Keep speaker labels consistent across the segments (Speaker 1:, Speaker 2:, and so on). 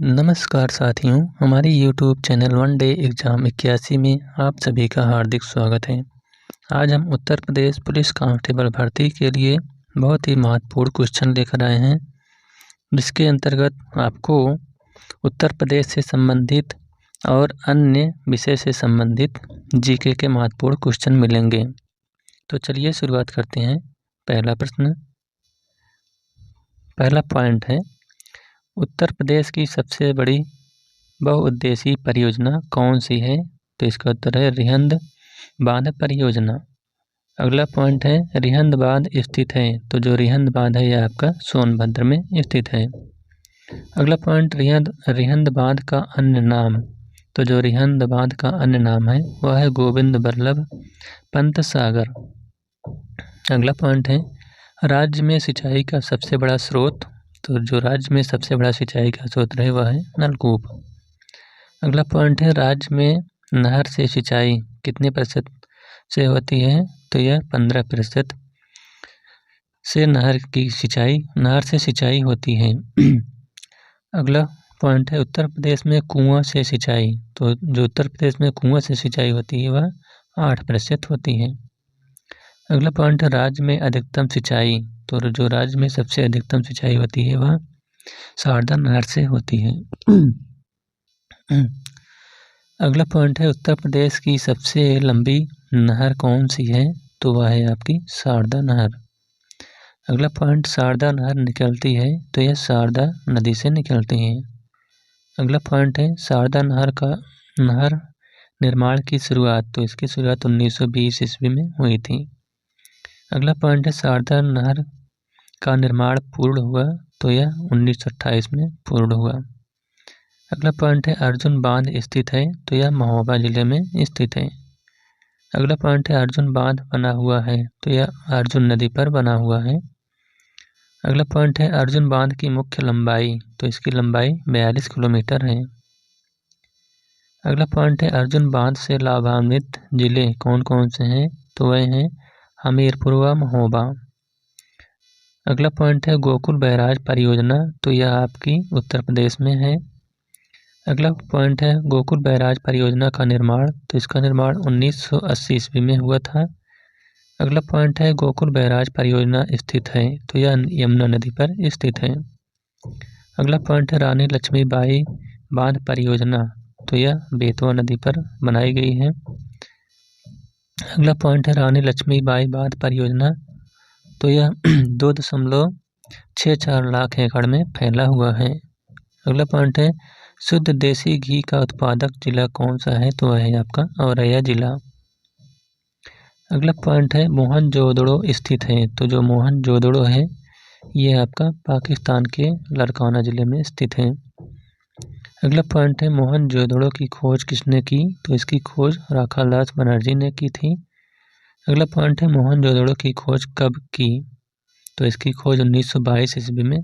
Speaker 1: नमस्कार साथियों, हमारे YouTube channel one day exam 81 में आप सभी का हार्दिक स्वागत है। आज हम उत्तर प्रदेश पुलिस कांस्टेबल भर्ती के लिए बहुत ही महत्वपूर्ण क्वेश्चन लेकर आए हैं, जिसके अंतर्गत आपको उत्तर प्रदेश से संबंधित और अन्य विषय से संबंधित जीके के महत्वपूर्ण क्वेश्चन मिलेंगे। तो चलिए शुरुआत करते हैं। पहला प्रश्न, पहला पॉइंट है, उत्तर प्रदेश की सबसे बड़ी बहुउद्देशीय परियोजना कौन सी है? तो इसका उत्तर है रिहंद बांध परियोजना। अगला पॉइंट है, रिहंद बांध स्थित है। तो जो रिहंद बांध है यह आपका सोनभद्र में स्थित है। अगला पॉइंट, रिहंद बांध का अन्य नाम। तो जो रिहंद बांध का अन्य नाम है वह है गोविंद बल्लभ पंत सागर। अगला पॉइंट है, राज्य में सिंचाई का सबसे बड़ा स्रोत। तो जो राज्य में सबसे बड़ा सिंचाई का स्रोत है वह है नलकूप। अगला पॉइंट है, राज्य में नहर से सिंचाई कितने प्रतिशत से होती है? तो यह 15% से नहर से सिंचाई होती है। अगला पॉइंट है, उत्तर प्रदेश में कुआं से सिंचाई। तो जो उत्तर प्रदेश में कुआं से सिंचाई होती है वह 8% होती है। अगला पॉइंट है, राज्य में अधिकतम सिंचाई। तो जो राज्य में सबसे अधिकतम सिंचाई होती है वह शारदा नहर से होती है। अगला पॉइंट है, उत्तर प्रदेश की सबसे लंबी नहर कौन सी है? तो वह है आपकी शारदा नहर। अगला पॉइंट, शारदा नहर निकलती है तो यह शारदा नदी से निकलती है। अगला पॉइंट है, शारदा नहर निर्माण की शुरुआत। तो इसकी शुरुआत 1920 ईस्वी में हुई थी। अगला पॉइंट है, शारदा नहर का निर्माण पूर्ण हुआ। तो यह 1928 में पूर्ण हुआ। अगला पॉइंट है, अर्जुन बांध स्थित है। तो यह महोबा जिले में स्थित है। अगला पॉइंट है, अर्जुन बांध बना हुआ है। तो यह अर्जुन नदी पर बना हुआ है। अगला पॉइंट है, अर्जुन बांध की मुख्य लंबाई। तो इसकी लंबाई 42 किलोमीटर है। अगला पॉइंट है, अर्जुन बांध से लाभान्वित जिले कौन कौन से हैं? तो वह हैं हमीरपुर व महोबा। अगला पॉइंट है, गोकुल बैराज परियोजना। तो यह आपकी उत्तर प्रदेश में है। अगला पॉइंट है, गोकुल बैराज परियोजना का निर्माण। तो इसका निर्माण 1980 ईस्वी में हुआ था। अगला पॉइंट है, गोकुल बैराज परियोजना स्थित है। तो यह यमुना नदी पर स्थित है। अगला पॉइंट है, रानी लक्ष्मीबाई बांध परियोजना। तो यह बेतवा नदी पर बनाई गई है। अगला पॉइंट है, रानी लक्ष्मीबाई बांध परियोजना। तो यह 2.64 लाख एकड़ में फैला हुआ है। अगला पॉइंट है, शुद्ध देसी घी का उत्पादक जिला कौन सा है? तो वह है आपका औरैया जिला। अगला पॉइंट है, मोहनजोदड़ो स्थित है। तो जो मोहनजोदड़ो है ये आपका पाकिस्तान के लारकाना जिले में स्थित है। अगला पॉइंट है, मोहनजोदड़ो की खोज किसने की? तो इसकी खोज राखालदास बनर्जी ने की थी। अगला पॉइंट है, मोहनजोदड़ो की खोज कब की? तो इसकी खोज 1922 ईस्वी में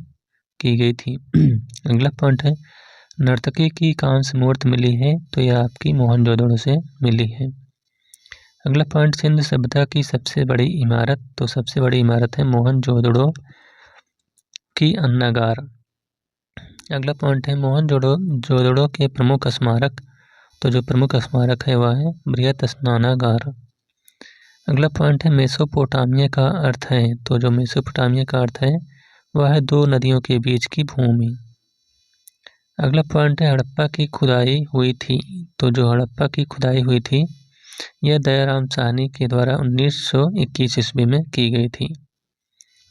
Speaker 1: की गई थी। अगला पॉइंट है, नर्तकी की कांस्य मूर्ति मिली है। तो यह आपकी मोहनजोदड़ो से मिली है। अगला पॉइंट, सिंधु सभ्यता की सबसे बड़ी इमारत। तो सबसे बड़ी इमारत है मोहनजोदड़ो की अन्नागार। अगला पॉइंट है, मोहनजोदड़ो के प्रमुख स्मारक। तो जो प्रमुख स्मारक है वह है बृहत स्नानागार। अगला पॉइंट है, मेसोपोटामिया का अर्थ है। तो जो मेसोपोटामिया का अर्थ है वह है 2 नदियों के बीच की भूमि। अगला पॉइंट है, हड़प्पा की खुदाई हुई थी। तो जो हड़प्पा की खुदाई हुई थी यह दयाराम साहनी के द्वारा 1921 ईस्वी में की गई थी।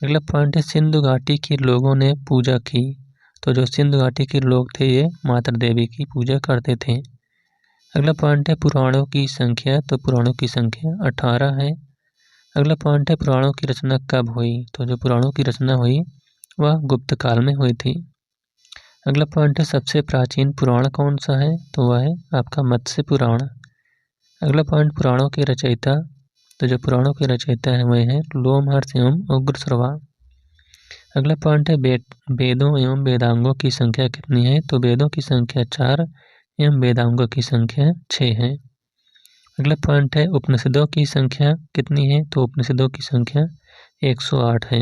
Speaker 1: अगला पॉइंट है, सिंधु घाटी के लोगों ने पूजा की। तो जो सिंधु घाटी के लोग थे ये माता देवी की पूजा करते थे। अगला पॉइंट है, पुराणों की संख्या। तो पुराणों की संख्या 18 है। अगला पॉइंट है, पुराणों की रचना कब हुई? तो जो पुराणों की रचना हुई वह गुप्त काल में हुई थी। अगला पॉइंट है, सबसे प्राचीन पुराण कौन सा है? तो वह है आपका मत्स्य पुराण। अगला पॉइंट, पुराणों के रचयिता। तो जो पुराणों के रचयिता हैं वह हैं लोमहर्ष एवं उग्रश्रवा। अगला पॉइंट है, वेदों एवं वेदांगों की संख्या कितनी है? तो वेदों की संख्या 4 एवं वेदांगों की संख्या 6 है। अगला पॉइंट है, उपनिषदों की संख्या कितनी है? तो उपनिषदों की संख्या 108 है।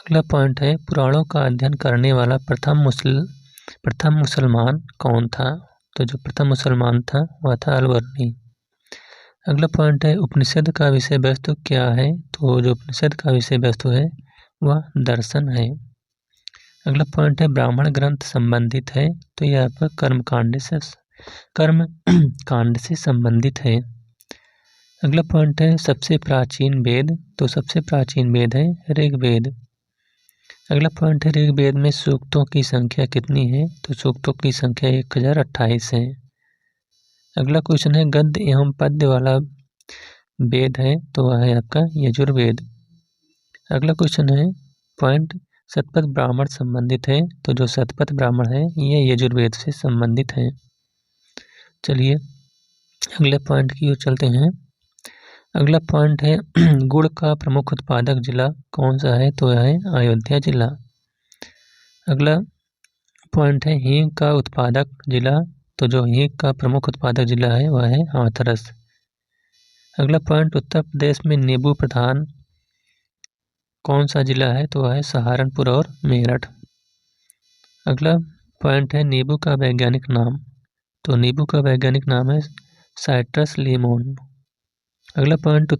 Speaker 1: अगला पॉइंट है पुराणों का अध्ययन करने वाला प्रथम मुसलमान कौन था। तो जो प्रथम मुसलमान था वह था अलबर्नी। अगला पॉइंट है उपनिषद का विषय वस्तु क्या है। तो जो उपनिषद का विषय वस्तु है वह दर्शन है। अगला पॉइंट है ब्राह्मण ग्रंथ संबंधित है। तो यह आपका कर्म कांड से संबंधित है। अगला पॉइंट है सबसे प्राचीन वेद। तो सबसे प्राचीन वेद है ऋग्वेद। अगला पॉइंट है ऋग्वेद में सूक्तों की संख्या कितनी है। तो सूक्तों की संख्या 1028 है। अगला क्वेश्चन है गद्य एवं पद्य वाला वेद है। तो वह है आपका यजुर्वेद। अगला क्वेश्चन है पॉइंट शतपथ ब्राह्मण संबंधित है। तो जो शतपथ ब्राह्मण है ये यजुर्वेद से संबंधित है। चलिए अगले पॉइंट की ओर चलते हैं। अगला पॉइंट है गुड़ का प्रमुख उत्पादक जिला कौन सा है। तो यह है अयोध्या जिला। अगला पॉइंट है हींग का उत्पादक जिला। तो जो हींग का प्रमुख उत्पादक जिला है वह है हाथरस। अगला पॉइंट उत्तर प्रदेश में नींबू प्रधान कौन सा जिला है। तो वह है सहारनपुर और मेरठ। अगला पॉइंट है नींबू का वैज्ञानिक नाम। तो नींबू का वैज्ञानिक नाम है साइट्रस लीमोन। अगला पॉइंट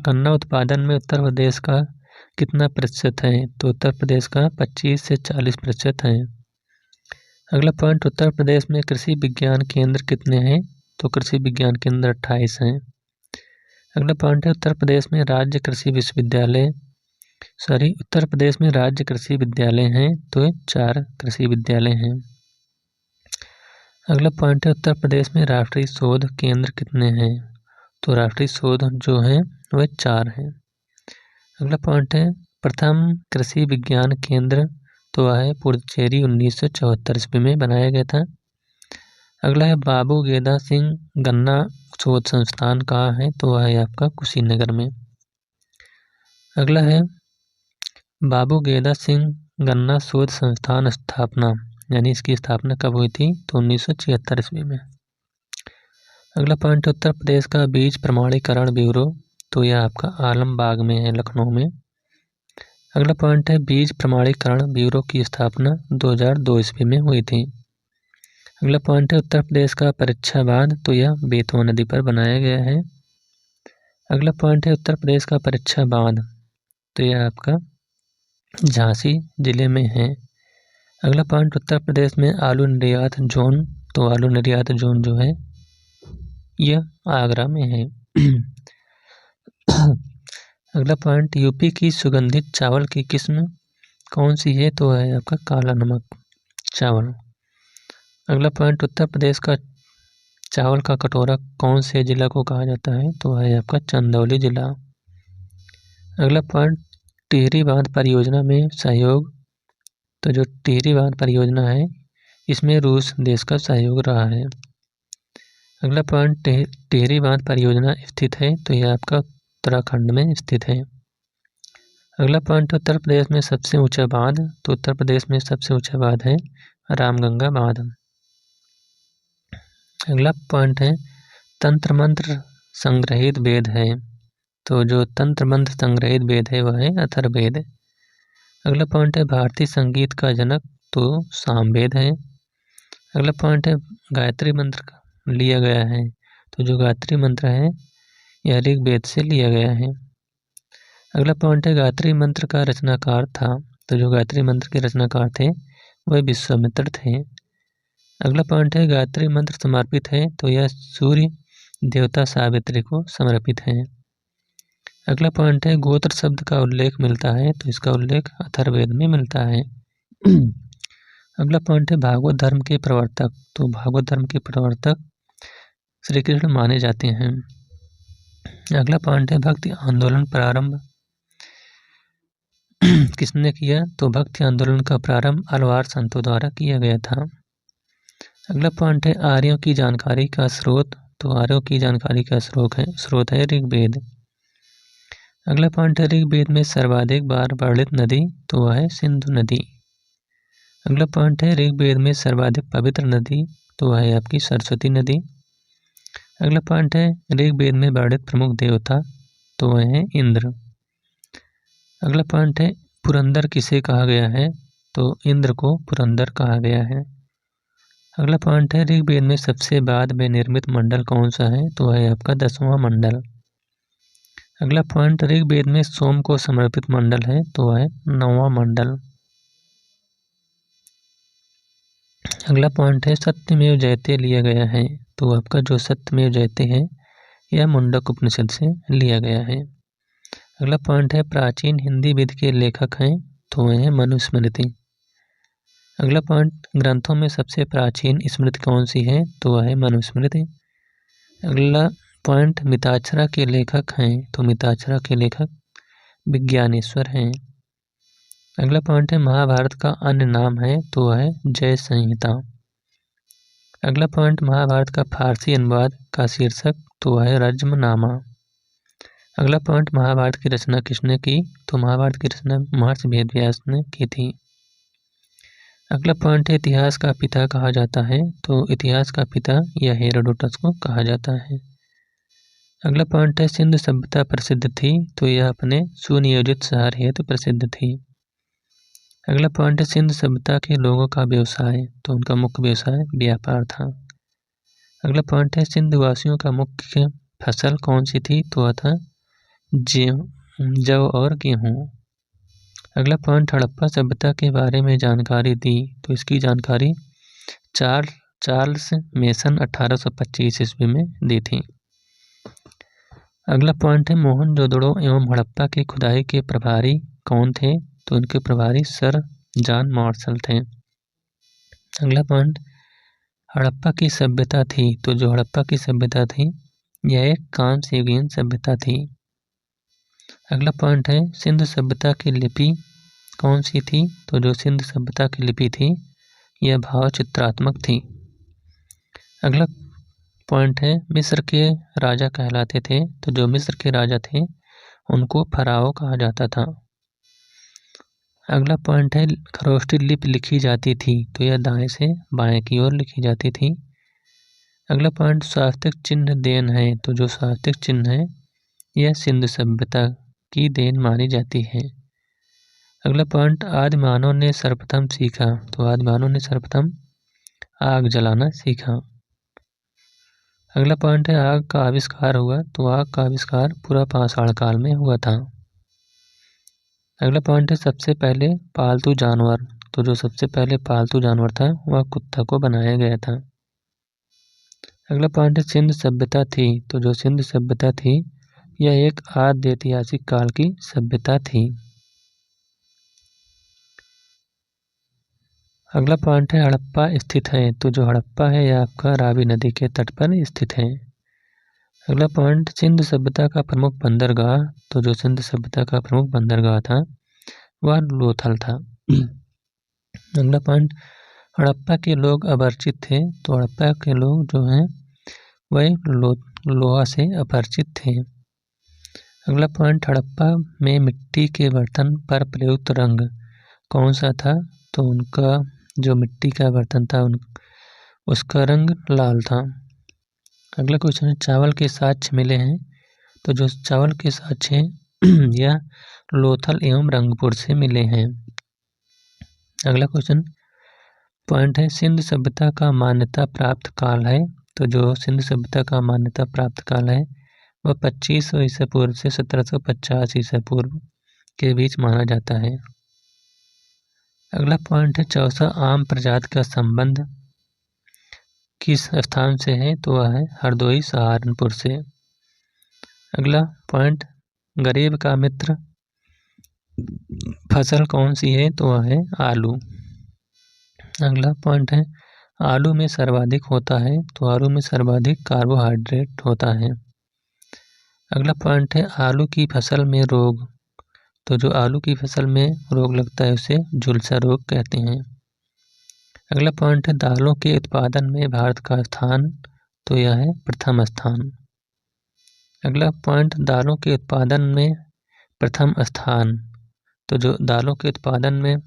Speaker 1: गन्ना उत्पादन में उत्तर प्रदेश का कितना प्रतिशत है। तो उत्तर प्रदेश का 25 से 40% है। अगला पॉइंट उत्तर प्रदेश में कृषि विज्ञान केंद्र कितने हैं। तो कृषि विज्ञान केंद्र 28 हैं। अगला पॉइंट है उत्तर प्रदेश में राज्य कृषि विद्यालय हैं। तो 4 कृषि विद्यालय हैं। अगला पॉइंट है उत्तर प्रदेश में राष्ट्रीय शोध केंद्र कितने हैं। तो राष्ट्रीय शोध जो हैं वह 4 हैं। अगला पॉइंट है प्रथम कृषि विज्ञान केंद्र। तो वह है पुडुचेरी 1974 ईस्वी में बनाया गया था। अगला है बाबू गेदा सिंह गन्ना शोध संस्थान कहाँ है। तो वह है आपका कुशीनगर में। अगला है बाबू गेदा सिंह गन्ना शोध संस्थान स्थापना यानी इसकी स्थापना कब हुई थी। तो 1976 ईस्वी में। अगला पॉइंट उत्तर प्रदेश का बीज प्रमाणीकरण ब्यूरो। तो यह आपका आलमबाग में है लखनऊ में। अगला पॉइंट है बीज प्रमाणीकरण ब्यूरो की स्थापना 2002 ईस्वी में हुई थी। अगला पॉइंट है उत्तर प्रदेश का परीक्षा बांध। तो यह बेतवा नदी पर बनाया गया है। अगला पॉइंट है उत्तर प्रदेश का परीक्षा बांध। तो यह आपका झांसी जिले में है। अगला पॉइंट उत्तर प्रदेश में आलू निर्यात जोन। तो आलू निर्यात जोन जो है यह आगरा में है। अगला पॉइंट यूपी की सुगंधित चावल की किस्म कौन सी है। तो है आपका काला नमक चावल। अगला पॉइंट उत्तर प्रदेश का चावल का कटोरा कौन से जिला को कहा जाता है। तो है आपका चंदौली जिला। अगला पॉइंट टिहरी बांध परियोजना में सहयोग। तो जो टिहरी बांध परियोजना है इसमें रूस देश का सहयोग रहा है। अगला पॉइंट टिहरी बांध परियोजना स्थित है। तो यह आपका उत्तराखंड में स्थित है। अगला पॉइंट उत्तर प्रदेश में सबसे ऊंचा बांध। तो उत्तर प्रदेश में सबसे ऊंचा बांध है रामगंगा बांध। अगला पॉइंट है तंत्र मंत्र संग्रहित वेद है। तो जो तंत्र मंत्र संग्रहित वेद है वह है अथर्ववेद। अगला पॉइंट है भारतीय संगीत का जनक। तो सामवेद है। अगला पॉइंट है गायत्री मंत्र लिया गया है। तो जो गायत्री मंत्र है यह ऋग्वेद से लिया गया है। अगला पॉइंट है गायत्री मंत्र का रचनाकार था। तो जो गायत्री मंत्र के रचनाकार थे वह विश्वामित्र थे। अगला पॉइंट है गायत्री मंत्र समर्पित है। तो यह सूर्य देवता सावित्री को समर्पित है। अगला पॉइंट है गोत्र शब्द का उल्लेख मिलता है। तो इसका उल्लेख अथर्ववेद में मिलता है। अगला पॉइंट है भागवत धर्म के प्रवर्तक। तो भागवत धर्म के प्रवर्तक श्री कृष्ण माने जाते हैं। अगला पॉइंट है भक्ति आंदोलन प्रारंभ किसने किया। तो भक्ति आंदोलन का प्रारंभ अलवार संतों द्वारा किया गया था। अगला पॉइंट है आर्यों की जानकारी का स्रोत। तो आर्यों की जानकारी का स्रोत है ऋग्वेद। अगला पॉइंट है ऋग्वेद में सर्वाधिक बार वर्णित नदी। तो वह है सिंधु नदी। अगला पॉइंट है ऋग्वेद में सर्वाधिक पवित्र नदी। तो वह है आपकी सरस्वती नदी। अगला पॉइंट है ऋग्वेद में वर्णित प्रमुख देवता। तो वह है इंद्र। अगला पॉइंट है पुरंदर किसे कहा गया है? तो इंद्र को पुरंदर कहा गया है। अगला पॉइंट है ऋग्वेद में सबसे बाद में निर्मित मंडल कौन सा है? तो है आपका 10वां मंडल। अगला पॉइंट ऋग्वेद में सोम को समर्पित मंडल है, तो है 9वां मंडल। अगला पॉइंट है सत्यमेव जयते लिया गया है, तो आपका जो सत्यमेव जयते है यह मुंडक उपनिषद से लिया गया है। अगला पॉइंट है प्राचीन हिंदी विधि के लेखक हैं, तो वह है मनुस्मृति। अगला पॉइंट ग्रंथों में सबसे प्राचीन स्मृति कौन सी है? तो वह है मनुस्मृति। अगला पॉइंट मिताक्षरा के लेखक हैं, तो मिताक्षरा के लेखक विज्ञानेश्वर हैं। अगला पॉइंट है महाभारत का अन्य नाम है, तो वह है जय संहिता। अगला पॉइंट महाभारत का फारसी अनुवाद का शीर्षक, तो वह है रज्मनामा। अगला पॉइंट महाभारत की रचना किसने की? तो महाभारत की रचना महर्षि वेदव्यास ने की थी। अगला पॉइंट है इतिहास का पिता कहा जाता है, तो इतिहास का पिता या हेरोडोटस को कहा जाता है। अगला पॉइंट है सिंधु सभ्यता प्रसिद्ध थी, तो यह अपने सुनियोजित शहर हेतु प्रसिद्ध थी। अगला पॉइंट है सिंधु सभ्यता के लोगों का व्यवसाय, तो उनका मुख्य व्यवसाय व्यापार था। अगला पॉइंट है सिंधु वासियों का मुख्य फसल कौन सी थी? तो वह था जौ और गेहूँ। अगला पॉइंट हड़प्पा सभ्यता के बारे में जानकारी दी, तो इसकी जानकारी चार्ल्स मेसन 1825 ईस्वी में दी थी। अगला पॉइंट है मोहनजोदड़ो एवं हड़प्पा की खुदाई के प्रभारी कौन थे? तो उनके प्रभारी सर जॉन मार्शल थे। अगला पॉइंट हड़प्पा की सभ्यता थी, तो जो हड़प्पा की सभ्यता थी यह एक कांस्य युगीन सभ्यता थी। अगला पॉइंट है सिंधु सभ्यता की लिपि कौन सी थी? तो जो सिंधु सभ्यता की लिपि थी यह भाव चित्रात्मक थी। अगला पॉइंट है मिस्र के राजा कहलाते थे, तो जो मिस्र के राजा थे उनको फराओ कहा जाता था। अगला पॉइंट है खरोष्टी लिपि लिखी जाती थी, तो यह दाएं से बाएं की ओर लिखी जाती थी। अगला पॉइंट स्वास्तिक चिन्ह देन है, तो जो स्वास्तिक चिन्ह है यह सिंधु सभ्यता की देन मानी जाती है। अगला पॉइंट आदि मानव ने सर्वप्रथम सीखा, तो आदि मानव ने सर्वप्रथम आग जलाना सीखा। अगला पॉइंट है आग का आविष्कार हुआ, तो आग का आविष्कार पूरा पाषाण काल में हुआ था। अगला पॉइंट है सबसे पहले पालतू जानवर, तो जो सबसे पहले पालतू जानवर था वह कुत्ता को बनाया गया था। अगला पॉइंट है सिंधु सभ्यता थी, तो जो सिंधु सभ्यता थी यह एक आद्य ऐतिहासिक काल की सभ्यता थी। अगला पॉइंट है हड़प्पा स्थित है, तो जो हड़प्पा है यह आपका रावी नदी के तट पर स्थित है। अगला पॉइंट सिंधु सभ्यता का प्रमुख बंदरगाह, तो जो सिंधु सभ्यता का प्रमुख बंदरगाह था वह लोथल था। अगला पॉइंट हड़प्पा के लोग अपरिचित थे, तो हड़प्पा के लोग जो हैं वह लोहा से अपरिचित थे। अगला पॉइंट हड़प्पा में मिट्टी के बर्तन पर प्रयुक्त रंग कौन सा था? तो उनका जो मिट्टी का बर्तन था उसका रंग लाल था। अगला क्वेश्चन है चावल के साक्ष्य मिले हैं, तो जो चावल के साक्ष्य हैं यह लोथल एवं रंगपुर से मिले हैं। अगला क्वेश्चन पॉइंट है सिंधु सभ्यता का मान्यता प्राप्त काल है, तो जो सिंधु सभ्यता का मान्यता प्राप्त काल है वह 2500 ईसा पूर्व से 1750 ईसा पूर्व के बीच माना जाता है। अगला पॉइंट है चौसा आम प्रजाति का संबंध किस स्थान से है? तो वह है हरदोई सहारनपुर से। अगला पॉइंट गरीब का मित्र फसल कौन सी है? तो वह है आलू। अगला पॉइंट है आलू में सर्वाधिक होता है, तो आलू में सर्वाधिक कार्बोहाइड्रेट होता है। अगला पॉइंट है आलू की फसल में रोग, तो जो आलू की फसल में रोग लगता है उसे झुलसा रोग कहते हैं। अगला पॉइंट है दालों के उत्पादन में भारत का स्थान, तो यह है प्रथम स्थान। अगला पॉइंट दालों के उत्पादन में प्रथम स्थान, तो जो दालों के उत्पादन में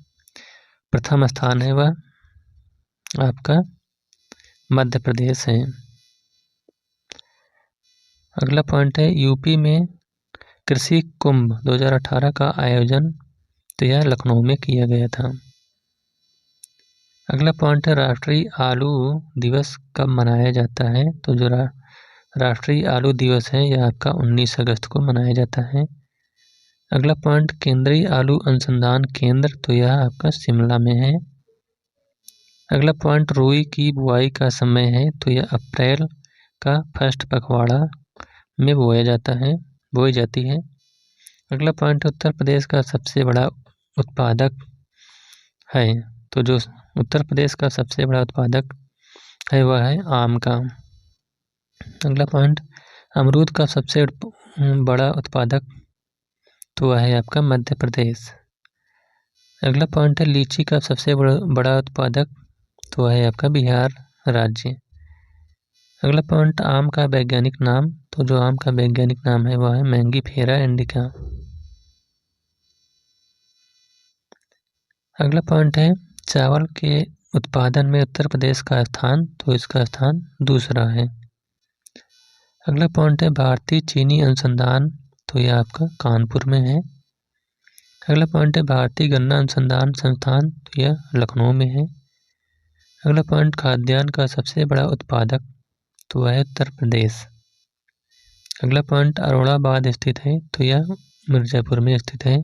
Speaker 1: प्रथम स्थान है वह आपका मध्य प्रदेश है। अगला पॉइंट है यूपी में कृषि कुंभ 2018 का आयोजन तो यह लखनऊ में किया गया था। अगला पॉइंट है राष्ट्रीय आलू दिवस कब मनाया जाता है। तो जो राष्ट्रीय आलू दिवस है यह आपका 19 अगस्त को मनाया जाता है। अगला पॉइंट केंद्रीय आलू अनुसंधान केंद्र, तो यह आपका शिमला में है। अगला पॉइंट रुई की बुआई का समय है, तो यह अप्रैल का फर्स्ट पखवाड़ा में बोई जाती है। अगला पॉइंट उत्तर प्रदेश का सबसे बड़ा उत्पादक है। तो जो उत्तर प्रदेश का सबसे बड़ा उत्पादक है वह है आम का। अगला पॉइंट अमरूद का सबसे बड़ा उत्पादक, तो वह है आपका मध्य प्रदेश। अगला पॉइंट है लीची का सबसे बड़ा उत्पादक, तो वह है आपका बिहार राज्य। अगला पॉइंट आम का वैज्ञानिक नाम, तो जो आम का वैज्ञानिक नाम है वह है मैंगीफेरा इंडिका। अगला पॉइंट है चावल के उत्पादन में उत्तर प्रदेश का स्थान, तो इसका स्थान दूसरा है। अगला पॉइंट है भारतीय चीनी अनुसंधान, तो यह आपका कानपुर में है। अगला पॉइंट है भारतीय गन्ना अनुसंधान संस्थान, तो यह लखनऊ में है। अगला पॉइंट खाद्यान्न का सबसे बड़ा उत्पादक, तो वह है उत्तर प्रदेश। अगला पॉइंट औरंगाबाद स्थित है, तो यह मिर्जापुर में स्थित है।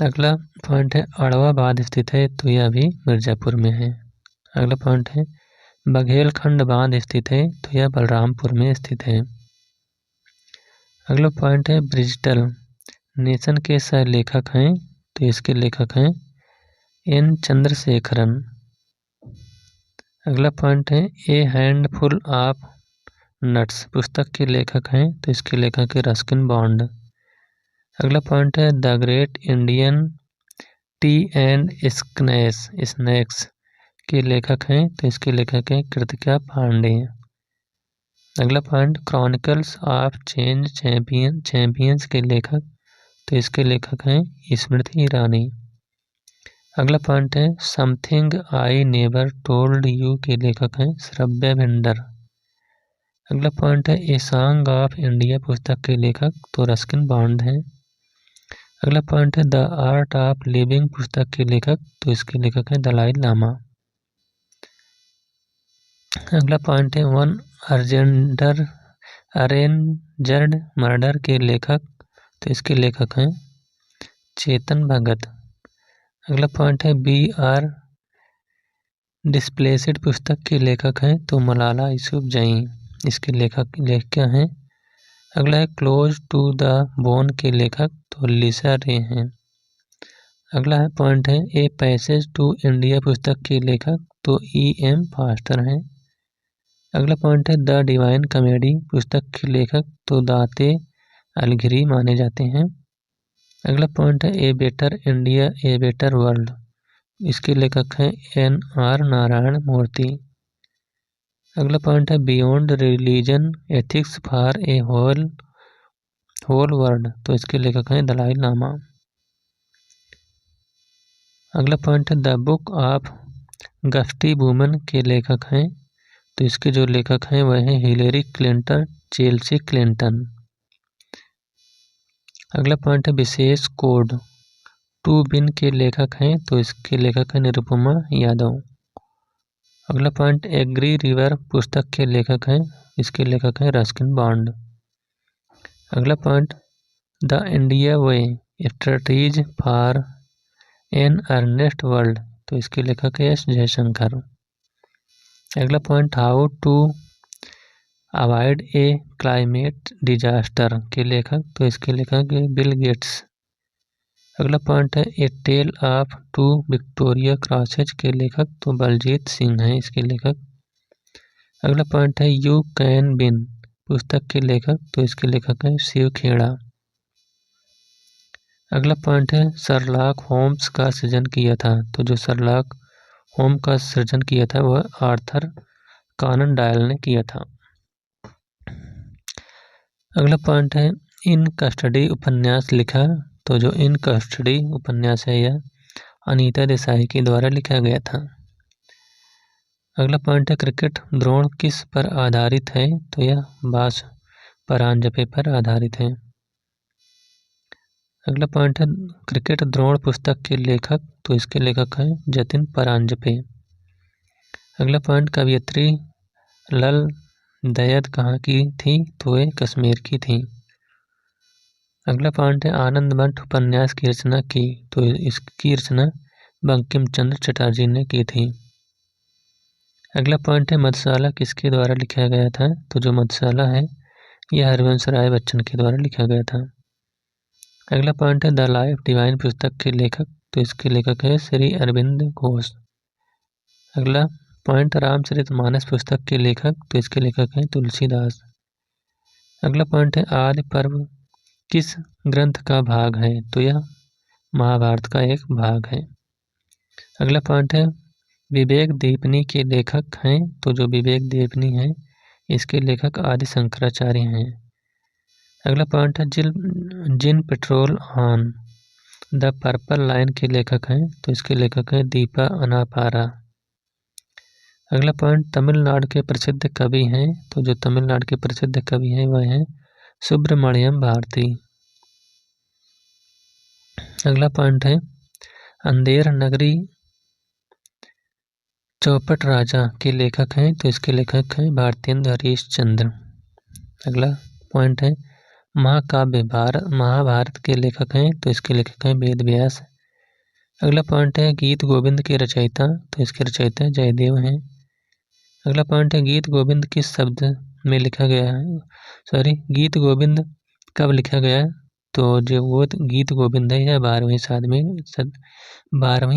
Speaker 1: अगला पॉइंट है औरंगाबाद स्थित है, तो यह भी मिर्जापुर में है। अगला पॉइंट है बघेलखंड बांध स्थित है, तो यह बलरामपुर में स्थित है। अगला पॉइंट है ब्रिजटल नेशन के सह लेखक हैं, तो इसके लेखक हैं एन चंद्रशेखरन। अगला पॉइंट है ए हैंडफुल ऑफ नट्स पुस्तक के लेखक हैं, तो इसके लेखक है रस्किन बॉन्ड। अगला पॉइंट है the great Indian T and snacks के लेखक हैं, तो इसके लेखक हैं कृतिका पांडे। अगला पॉइंट क्रॉनिकल्स ऑफ चैंपियंस के लेखक, तो इसके लेखक हैं स्मृति ईरानी। अगला पॉइंट है something I never told you के लेखक हैं श्रव्या भिंडर। अगला पॉइंट है ए सॉन्ग ऑफ इंडिया पुस्तक के लेखक, तो रस्किन बॉन्ड हैं। अगला पॉइंट है द आर्ट ऑफ लिविंग पुस्तक के लेखक, तो इसके लेखक हैं दलाई लामा। अगला पॉइंट है वन अरेंजर्ड मर्डर के लेखक, तो इसके लेखक हैं चेतन भगत। अगला पॉइंट है बी आर डिस्प्लेसिड पुस्तक के लेखक हैं, तो मलाला यूसुफजई इसके लेखिका हैं। अगला है क्लोज टू द बोन के लेखक, तो लिसा रे हैं। अगला है पॉइंट है ए पैसेज टू इंडिया पुस्तक के लेखक, तो E.M. फास्टर हैं। अगला पॉइंट है द डिवाइन कॉमेडी पुस्तक के लेखक, तो दाते अलघिरी माने जाते हैं। अगला पॉइंट है a better India a better world, इसके लेखक हैं N.R. नारायण मूर्ति। अगला पॉइंट है beyond religion ethics for a whole world, तो इसके लेखक हैं दलाई लामा। अगला पॉइंट है द बुक ऑफ गस्टी वुमन के लेखक हैं, तो इसके जो लेखक हैं वह हैं हिलेरी क्लिंटन चेल्सी क्लिंटन। अगला पॉइंट है विशेष कोड टू विन के लेखक हैं, तो इसके लेखक हैं निरुपमा यादव। अगला पॉइंट एग्री रिवर पुस्तक के लेखक हैं, इसके लेखक हैं रस्किन बॉन्ड। अगला point the India way strategies for an earnest world, तो इसके लेखक है S. जयशंकर। अगला point how to avoid a climate disaster के लेखक, तो इसके लेखक है बिल गेट्स। अगला पॉइंट है a tale of two Victoria Crosses के लेखक, तो बलजीत सिंह हैं इसके लेखक। अगला पॉइंट है यू कैन विन पुस्तक के लेखक, तो इसके लेखक हैं शिव खेड़ा। अगला पॉइंट है शर्लॉक होम्स का सृजन किया था, तो जो शर्लॉक होम का सृजन किया था वह आर्थर कॉनन डॉयल ने किया था। अगला पॉइंट है इन कस्टडी उपन्यास लिखा, तो जो इन कस्टडी उपन्यास है यह अनीता देसाई के द्वारा लिखा गया था। अगला पॉइंट है क्रिकेट द्रोण किस पर आधारित है, तो यह बास परांजपे पर आधारित है। अगला पॉइंट है क्रिकेट द्रोण पुस्तक के लेखक, तो इसके लेखक हैं जतिन परांजपे। अगला पॉइंट कवयित्री लल दैयद कहाँ की थी, तो ये कश्मीर की थी। अगला पॉइंट है आनंद मठ उपन्यास की रचना की, तो इसकी रचना बंकिम चंद्र चटर्जी ने की थी। अगला पॉइंट है मधुशाला किसके द्वारा लिखा गया था, तो जो मधुशाला है यह हरिवंश राय बच्चन के द्वारा लिखा गया था। अगला पॉइंट है द लाइफ डिवाइन पुस्तक के लेखक, तो इसके लेखक है श्री अरविंद घोष। अगला पॉइंट रामचरितमानस पुस्तक के लेखक, तो इसके लेखक हैं तुलसीदास। अगला पॉइंट है आदि पर्व किस ग्रंथ का भाग है, तो यह महाभारत का एक भाग है। अगला पॉइंट है विवेक दीपिनी के लेखक हैं, तो जो विवेक दीपिनी है इसके लेखक आदि शंकराचार्य हैं। अगला पॉइंट है जिन patrol on the purple line के लेखक हैं, तो इसके लेखक हैं दीपा अनापारा। अगला पॉइंट तमिलनाडु के प्रसिद्ध कवि हैं, तो जो तमिलनाडु के प्रसिद्ध कवि हैं वह हैं सुब्रमण्यम भारती। अगला पॉइंट है अंधेर नगरी चौपट राजा के लेखक हैं, तो इसके लेखक हैं भारतेंद्र हरीश चंद्र। अगला पॉइंट है महाकाव्य महाभारत के लेखक हैं, तो इसके लेखक हैं वेद व्यास। अगला पॉइंट है गीत गोविंद के रचयिता, तो इसके रचयिता जयदेव हैं। अगला पॉइंट है गीत गोविंद किस शब्द में लिखा गया है, गीत गोविंद कब लिखा गया, तो जो वो गीत गोविंद है यह 12वीं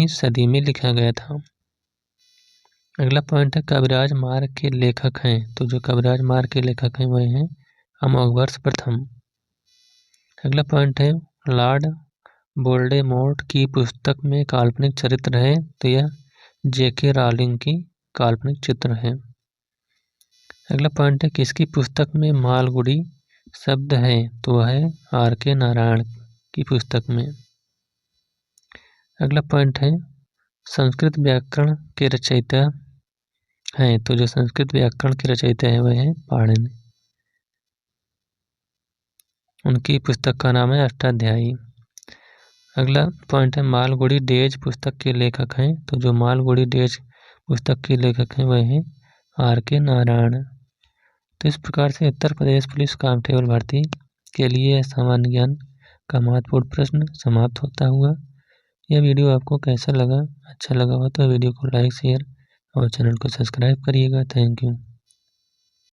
Speaker 1: सदी में लिखा गया था। अगला पॉइंट है कविराज मार्ग के लेखक हैं, तो जो कविराज मार्ग के लेखक हैं वह हैं अमोघवर्ष प्रथम। अगला पॉइंट है लॉर्ड वोल्डेमॉर्ट की पुस्तक में काल्पनिक चरित्र है, तो यह जेके रॉलिंग की काल्पनिक चित्र है। अगला पॉइंट है किसकी पुस्तक में मालगुडी शब्द है, तो वह है आर.के. नारायण की पुस्तक में। अगला पॉइंट है संस्कृत व्याकरण के रचयिता हैं, तो जो संस्कृत व्याकरण के रचयिता हैं वह हैं पाणिनि। उनकी पुस्तक का नाम है अष्टाध्यायी। अगला पॉइंट है मालगुडी डेज पुस्तक के लेखक हैं, तो जो मालगुडी डेज पुस्तक के लेखक हैं वह हैं आर.के. नारायण। तो इस प्रकार से उत्तर प्रदेश पुलिस कांस्टेबल भर्ती के लिए सामान्य ज्ञान का महत्वपूर्ण प्रश्न समाप्त होता हुआ। यह वीडियो आपको कैसा लगा, अच्छा लगा हो तो वीडियो को लाइक शेयर और चैनल को सब्सक्राइब करिएगा। Thank you.